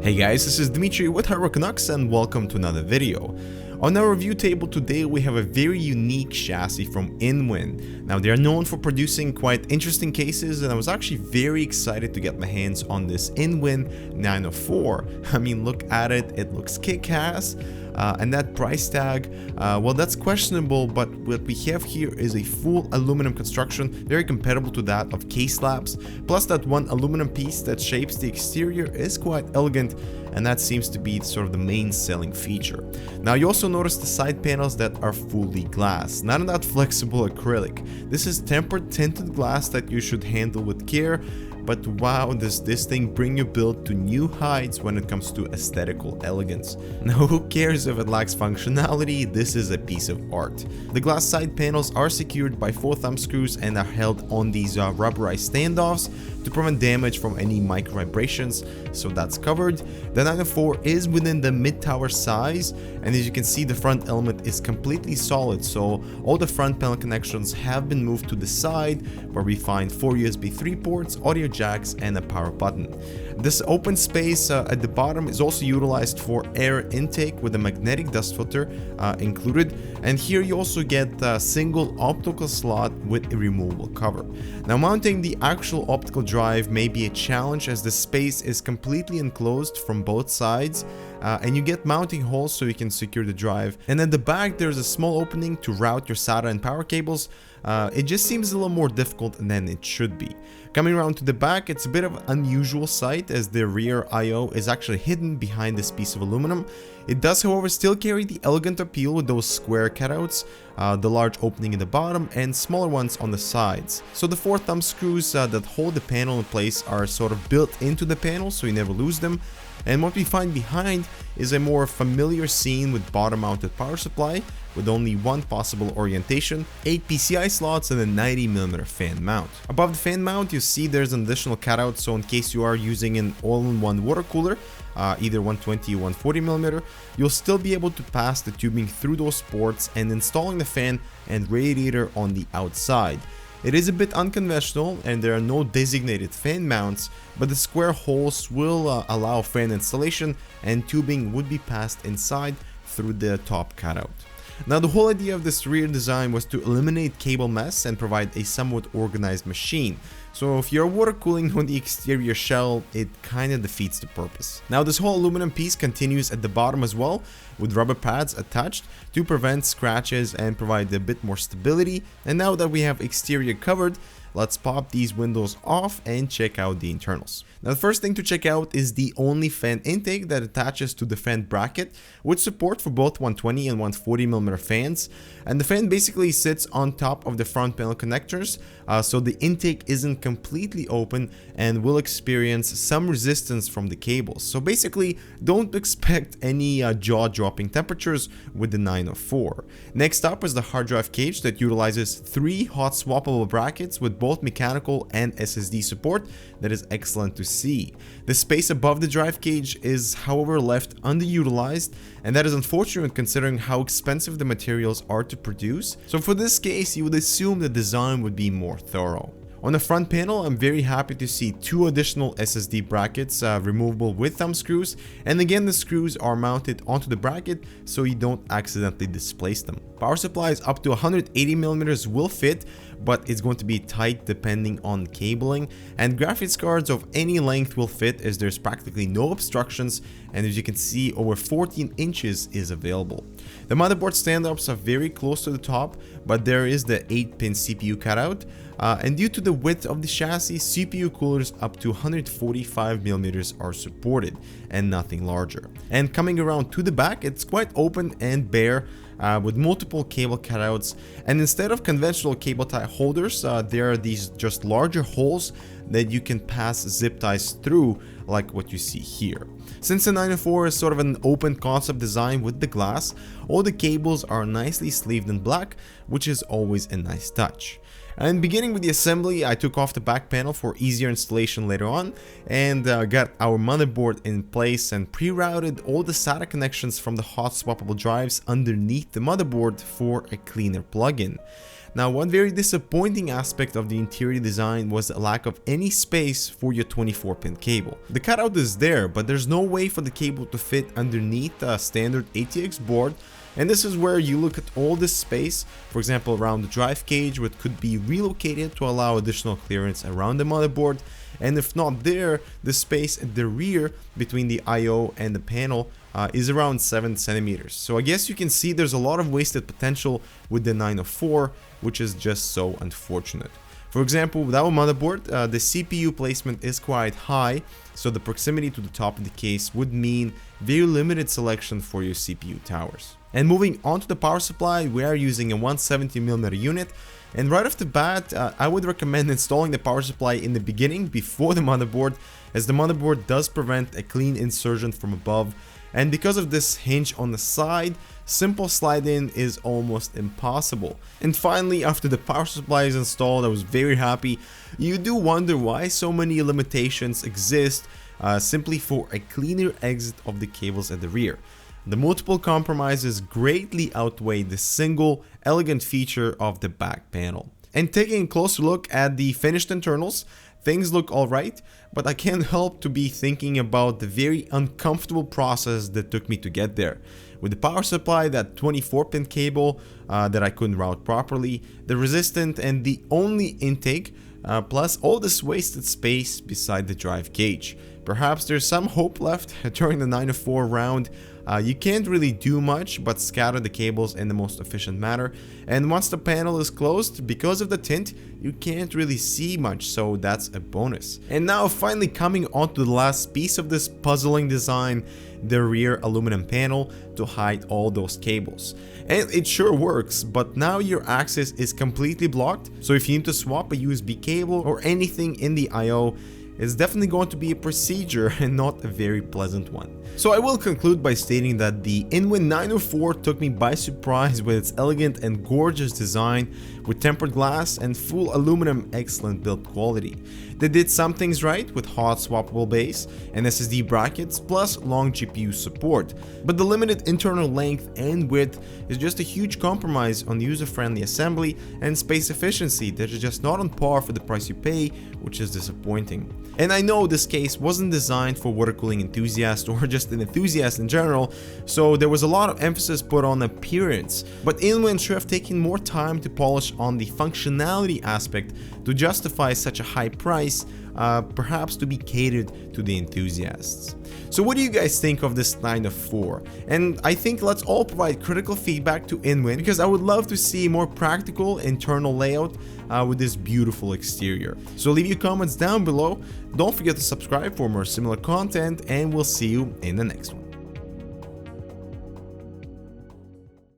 Hey guys, this is Dimitri with Hardware Canucks and welcome to another video. On our review table today we have a very unique chassis from InWin. Now they are known for producing quite interesting cases and I was actually very excited to get my hands on this InWin 904. I mean, look at it, it looks kick-ass. And that price tag, well, that's questionable, but what we have here is a full aluminum construction, very comparable to that of case slabs, plus that one aluminum piece that shapes the exterior is quite elegant, and that seems to be sort of the main selling feature. Now you also notice the side panels that are fully glass, none of that flexible acrylic. This is tempered tinted glass that you should handle with care. But wow, does this thing bring your build to new heights when it comes to aesthetical elegance. Now who cares if it lacks functionality, this is a piece of art. The glass side panels are secured by 4 thumb screws and are held on these rubberized standoffs to prevent damage from any micro vibrations, so that's covered. The 904 is within the mid-tower size, and as you can see the front element is completely solid, so all the front panel connections have been moved to the side where we find 4 USB 3 ports, audio jacks and a power button. This open space at the bottom is also utilized for air intake with a magnetic dust filter included, and here you also get a single optical slot with a removable cover. Now mounting the actual optical drive may be a challenge as the space is completely enclosed from both sides, and you get mounting holes so you can secure the drive, and at the back there's a small opening to route your SATA and power cables. It just seems a little more difficult than it should be. Coming around to the back, it's a bit of an unusual sight as the rear I/O is actually hidden behind this piece of aluminum. It does, however, still carry the elegant appeal with those square cutouts, the large opening in the bottom and smaller ones on the sides. So the 4 thumb screws that hold the panel in place are sort of built into the panel so you never lose them. And what we find behind is a more familiar scene with bottom mounted power supply with only one possible orientation, 8 PCI slots and a 90mm fan mount. Above the fan mount you see there's an additional cutout, so in case you are using an all-in-one water cooler, either 120 or 140mm, you'll still be able to pass the tubing through those ports and installing the fan and radiator on the outside. It is a bit unconventional and there are no designated fan mounts, but the square holes will allow fan installation and tubing would be passed inside through the top cutout. Now the whole idea of this rear design was to eliminate cable mess and provide a somewhat organized machine. So if you're water cooling on the exterior shell, it kinda defeats the purpose. Now this whole aluminum piece continues at the bottom as well, with rubber pads attached to prevent scratches and provide a bit more stability. And now that we have exterior covered, let's pop these windows off and check out the internals. Now the first thing to check out is the only fan intake that attaches to the fan bracket with support for both 120 and 140mm fans, and the fan basically sits on top of the front panel connectors, so the intake isn't completely open and will experience some resistance from the cables. So basically don't expect any jaw-dropping temperatures with the 904. Next up is the hard drive cage that utilizes 3 hot swappable brackets with both mechanical and SSD support. That is excellent to see. The space above the drive cage is, however, left underutilized, and that is unfortunate considering how expensive the materials are to produce. So for this case, you would assume the design would be more thorough. On the front panel, I'm very happy to see 2 additional SSD brackets removable with thumb screws, and again the screws are mounted onto the bracket so you don't accidentally displace them. Power supplies up to 180mm will fit, but it's going to be tight depending on cabling, and graphics cards of any length will fit as there's practically no obstructions, and as you can see over 14 inches is available. The motherboard stand-ups are very close to the top, but there is the 8-pin CPU cutout, and due to the width of the chassis, CPU coolers up to 145mm are supported and nothing larger. And coming around to the back, it's quite open and bare, with multiple cable cutouts, and instead of conventional cable tie holders, there are these just larger holes that you can pass zip ties through, like what you see here. Since the 904 is sort of an open concept design with the glass, all the cables are nicely sleeved in black, which is always a nice touch. And beginning with the assembly, I took off the back panel for easier installation later on, and got our motherboard in place and pre-routed all the SATA connections from the hot swappable drives underneath the motherboard for a cleaner plug-in. Now, one very disappointing aspect of the interior design was the lack of any space for your 24-pin cable. The cutout is there, but there's no way for the cable to fit underneath a standard ATX board, and this is where you look at all this space, for example around the drive cage, which could be relocated to allow additional clearance around the motherboard, and if not there, the space at the rear between the I/O and the panel is around 7 centimeters. So I guess you can see there's a lot of wasted potential with the 904, which is just so unfortunate. For example, with our motherboard, the CPU placement is quite high, so the proximity to the top of the case would mean very limited selection for your CPU towers. And moving on to the power supply, we are using a 170mm unit, and right off the bat, I would recommend installing the power supply in the beginning before the motherboard, as the motherboard does prevent a clean insertion from above, and because of this hinge on the side, simple slide in is almost impossible. And finally, after the power supply is installed, I was very happy. You do wonder why so many limitations exist simply for a cleaner exit of the cables at the rear. The multiple compromises greatly outweigh the single elegant feature of the back panel. And taking a closer look at the finished internals, things look alright, but I can't help to be thinking about the very uncomfortable process that took me to get there. With the power supply, that 24-pin cable that I couldn't route properly, the resistant and the only intake, plus all this wasted space beside the drive cage. Perhaps there's some hope left during the 904 round. You can't really do much but scatter the cables in the most efficient manner, and once the panel is closed, because of the tint, you can't really see much, so that's a bonus. And now finally coming on to the last piece of this puzzling design, the rear aluminum panel to hide all those cables. And it sure works, but now your access is completely blocked, so if you need to swap a USB cable or anything in the I/O, it's definitely going to be a procedure and not a very pleasant one. So I will conclude by stating that the InWin 904 took me by surprise with its elegant and gorgeous design with tempered glass and full aluminum excellent build quality. They did some things right with hot swappable base and SSD brackets plus long GPU support, but the limited internal length and width is just a huge compromise on user-friendly assembly and space efficiency that is just not on par for the price you pay, which is disappointing. And I know this case wasn't designed for water cooling enthusiasts or just an enthusiast in general, so there was a lot of emphasis put on appearance, but InWin should have taken more time to polish on the functionality aspect to justify such a high price, perhaps to be catered to the enthusiasts. So what do you guys think of this 904? And I think let's all provide critical feedback to InWin, because I would love to see more practical internal layout with this beautiful exterior. So leave your comments down below, don't forget to subscribe for more similar content, and we'll see you in the next one.